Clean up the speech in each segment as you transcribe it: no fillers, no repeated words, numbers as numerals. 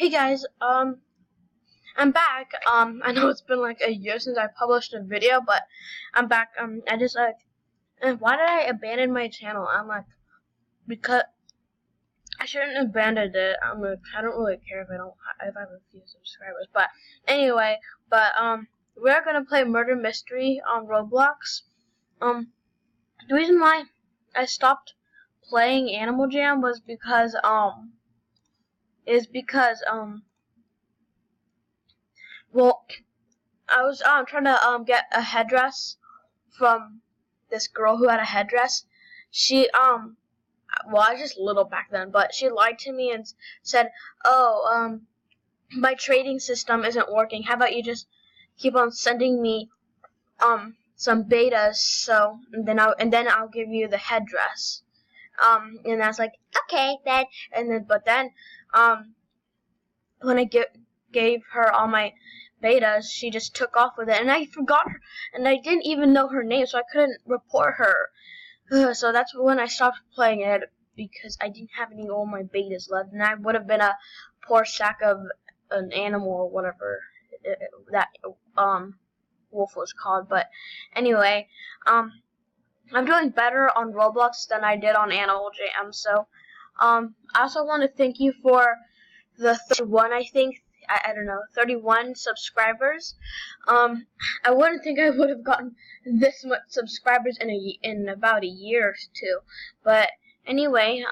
Hey guys, I'm back. I know it's been like a year since I published a video, but I'm back. I just why did I abandon my channel? Because I shouldn't have abandoned it. I don't really care if I have a few subscribers, but anyway, we're gonna play Murder Mystery on Roblox. The reason why I stopped playing Animal Jam was because well, I was trying to get a headdress from this girl who had a headdress. She well, I was just little back then, but she lied to me and said, "Oh, my trading system isn't working. How about you just keep on sending me some betas, and then I'll give you the headdress." And I was like, "Okay, then." But then when I gave her all my betas, she just took off with it, and I forgot her, and I didn't even know her name, so I couldn't report her. So that's when I stopped playing it, because I didn't have any of all my betas left, and I would have been a poor sack of an animal or whatever that wolf was called. But anyway, I'm doing better on Roblox than I did on Animal Jam. So I also want to thank you for the 31, I think, I don't know, 31 subscribers. I wouldn't think I would have gotten this much subscribers in about a year or two. But anyway,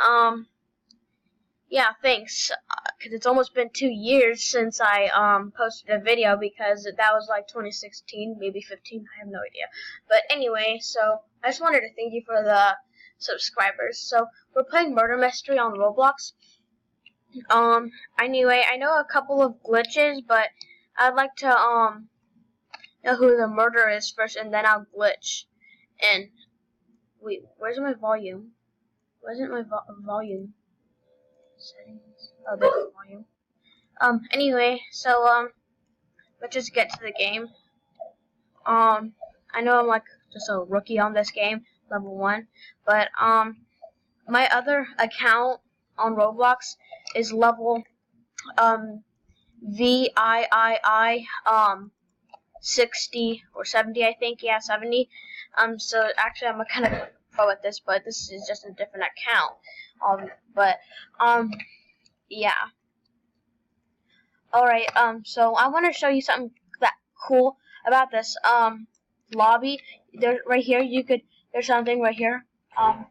yeah, thanks. Because it's almost been 2 years since I posted a video, because that was like 2016, maybe 15, I have no idea. But anyway, so I just wanted to thank you for the subscribers. So we're playing Murder Mystery on Roblox. Anyway, I know a couple of glitches, but I'd like to, know who the murderer is first, and then I'll glitch. And, wait, where's my volume? Where isn't my volume? Settings. Oh, there's the volume. Anyway, so, let's just get to the game. I know I'm, like, just a rookie on this game, level 1, but, my other account on Roblox is level VIII 60 or 70, I think. Yeah, 70. So actually I'm kind of pro at this, but this is just a different account. Yeah. Alright, so I want to show you something that cool about this lobby. There, right here, there's something right here. I'm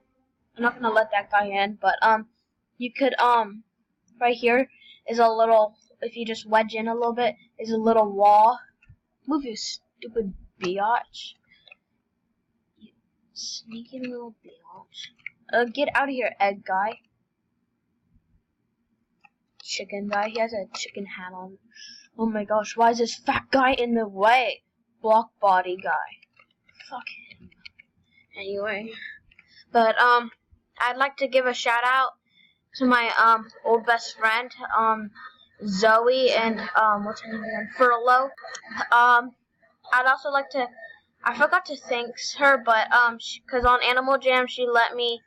not gonna let that guy in, but you could right here is a little, if you just wedge in a little bit, is a little wall. Move, you stupid biatch. You sneaky little biatch. Get out of here, egg guy. Chicken guy. He has a chicken hat on. Oh my gosh, why is this fat guy in the way? Block body guy. Fuck him. Anyway. But, I'd like to give a shout out to my, old best friend, Zoe, and, what's her name again? Furlough. I'd also like to, I forgot to thank her, but, cause on Animal Jam, she let me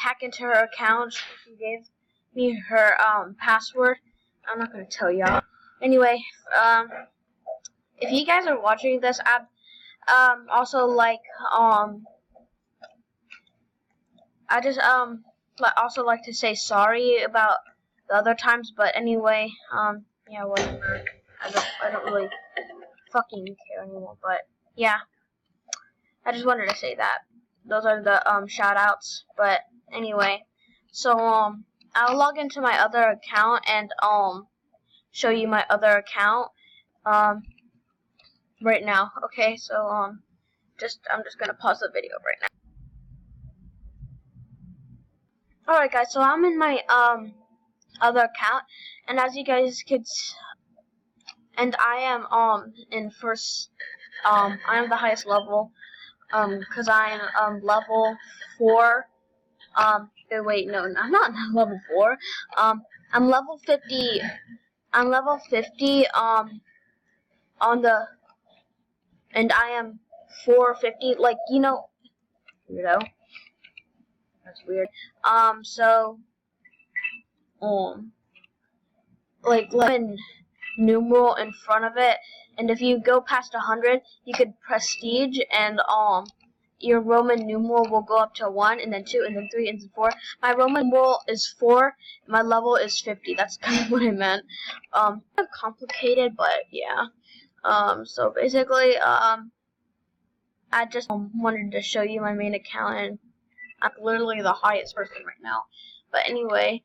hack into her account. She gave me her, password. I'm not gonna tell y'all. Anyway, if you guys are watching this, I'd, also like, I just, also like to say sorry about the other times, but anyway, yeah, whatever. I don't really fucking care anymore, but yeah. I just wanted to say that. Those are the, shout outs, but anyway. So, I'll log into my other account and, show you my other account, right now. Okay, so, I'm just gonna pause the video right now. Alright guys, so I'm in my, other account, and as you guys could, and I am, in first, I am the highest level, cause I'm, level 4, wait, no, I'm not level 4, I'm level 50, on the, and I am 450, like, you know, That's weird. So, like, Roman numeral in front of it, and if you go past 100, you could prestige, and, your Roman numeral will go up to 1, and then 2, and then 3, and then 4. My Roman numeral is 4, my level is 50. That's kind of what I meant. Kind of complicated, but yeah. So basically, I just wanted to show you my main account, and I'm literally the highest person right now. But anyway,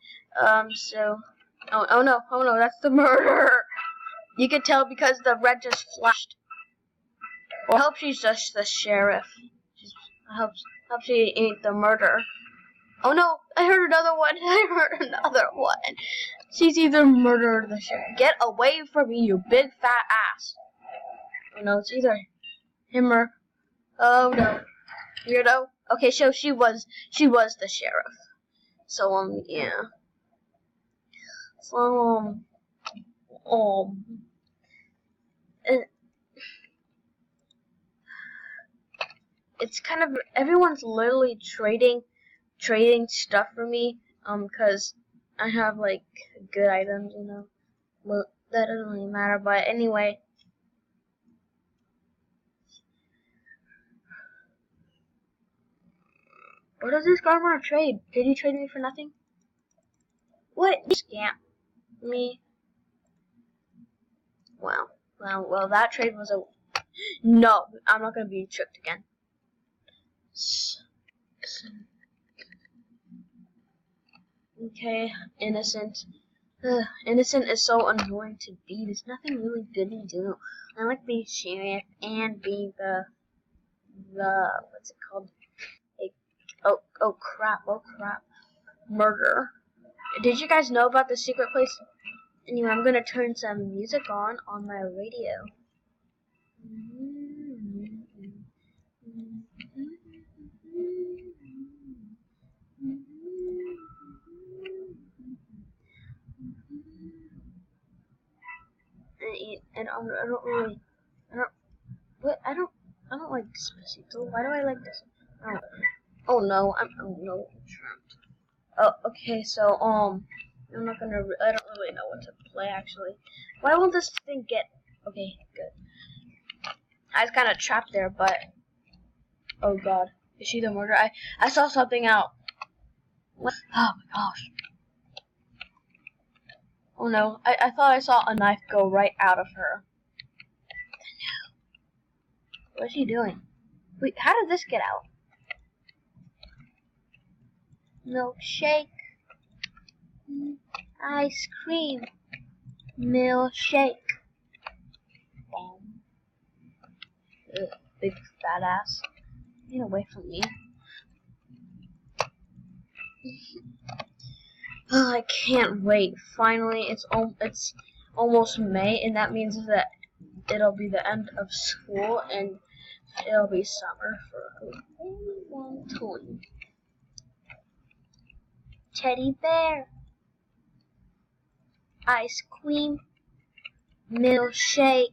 so, oh no, that's the murderer. You can tell because the red just flashed. Well, I hope she's just the sheriff. I hope she ain't the murderer. Oh no, I heard another one. She's either murderer or the sheriff. Get away from me, you big fat ass. Oh no, it's either him or... Oh no. Weirdo. Okay, so she was the sheriff. So, yeah. So, it's kind of, everyone's literally trading stuff for me, cause I have, like, good items, you know. Well, that doesn't really matter, but anyway. What does this guy want to trade? Did he trade me for nothing? What? Scam me? Well, that trade was a... No, I'm not going to be tricked again. Okay, innocent. Innocent is so annoying to be. There's nothing really good to do. I like being sheriff and being the what's it called? Oh crap! Murder. Did you guys know about the secret place? Anyway, I'm gonna turn some music on my radio. And I don't like Despacito. Why do I like this? Oh no, I'm trapped. Oh, okay, so, I'm not gonna, I don't really know what to play, actually. Why won't this thing get, okay, good. I was kind of trapped there, but, oh god, is she the murderer? I saw something out. What? Oh my gosh. Oh no, I thought I saw a knife go right out of her. What's she doing? Wait, how did this get out? Milkshake. Ice cream. Milkshake. Ugh, big fat ass. Get away from me. Oh, I can't wait. Finally, it's almost May, and that means that it'll be the end of school, and it'll be summer for a very long time. Teddy bear. Ice cream. Milkshake.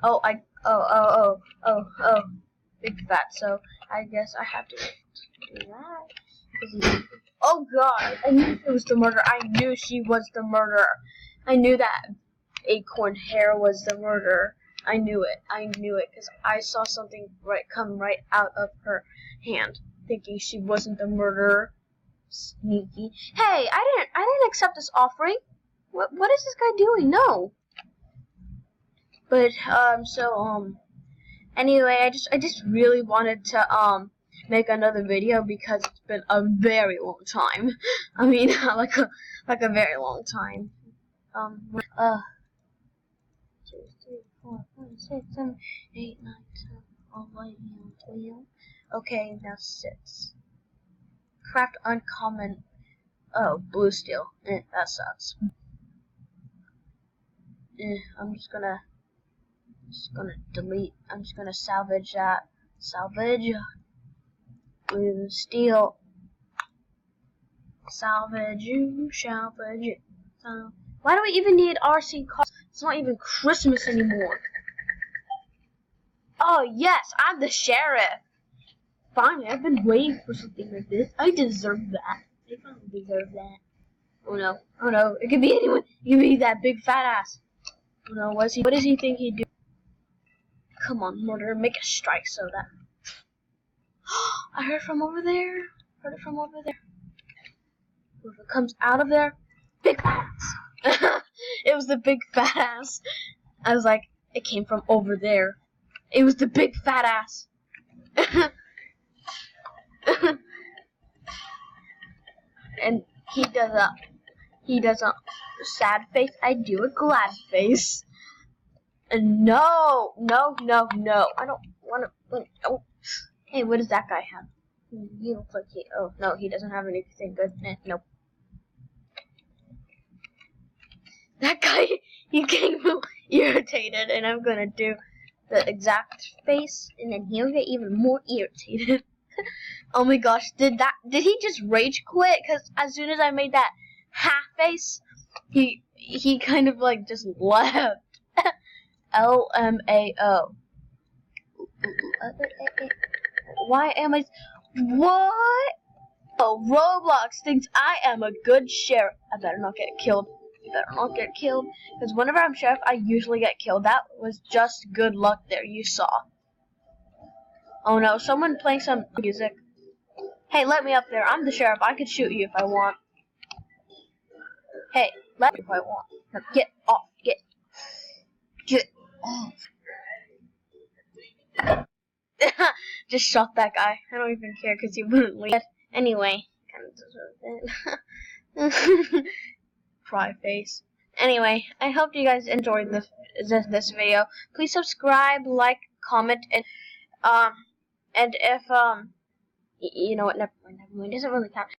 Oh, big fat, so I guess I have to do that. Oh god, I knew she was the murderer. I knew she was the murderer. I knew that acorn hair was the murderer. I knew it, because I saw something come right out of her hand, thinking she wasn't the murderer. Sneaky. Hey, I didn't accept this offering. What is this guy doing? No. But anyway, I just really wanted to make another video because it's been a very long time. I mean, like a very long time. 2, 3, 4, 5, 6, 7, 8, 9, 10, 11, 12. Okay, now 6. Craft uncommon. Oh, blue steel. That sucks. I'm just gonna delete. I'm just gonna salvage that. Salvage. Blue steel. Salvage. Salvage. Why do we even need RC cars? It's not even Christmas anymore. Oh yes, I'm the sheriff. Finally, I've been waiting for something like this. I deserve that. I finally deserve that. Oh no. Oh no. It could be anyone. It could be that big fat ass. Oh no. What does he think he'd do? Come on, murderer. Make a strike so that. I heard from over there. Heard it from over there. Whoever comes out of there, big fat ass. It was the big fat ass. I was like, it came from over there. It was the big fat ass. And he does a sad face. I do a glad face. And no. I don't want to. Oh. Hey, what does that guy have? He looks like he. Oh no, he doesn't have anything good. Nope. That guy, he's getting irritated, and I'm gonna do the exact face, and then he'll get even more irritated. Oh my gosh, did he just rage quit? Because as soon as I made that half face, he kind of like just left. LMAO. Why am I? What? Oh, Roblox thinks I am a good sheriff. I better not get killed. Because whenever I'm sheriff, I usually get killed. That was just good luck there. You saw. Oh no, someone playing some music. Hey, let me up there. I'm the sheriff. I could shoot you if I want. Hey, let me if I want. Now get off. Get off. Just shot that guy. I don't even care because he wouldn't leave. Anyway, kind of deserved it. Cry face. Anyway, I hope you guys enjoyed this video. Please subscribe, like, comment, and if you know what? Never mind. It doesn't really count.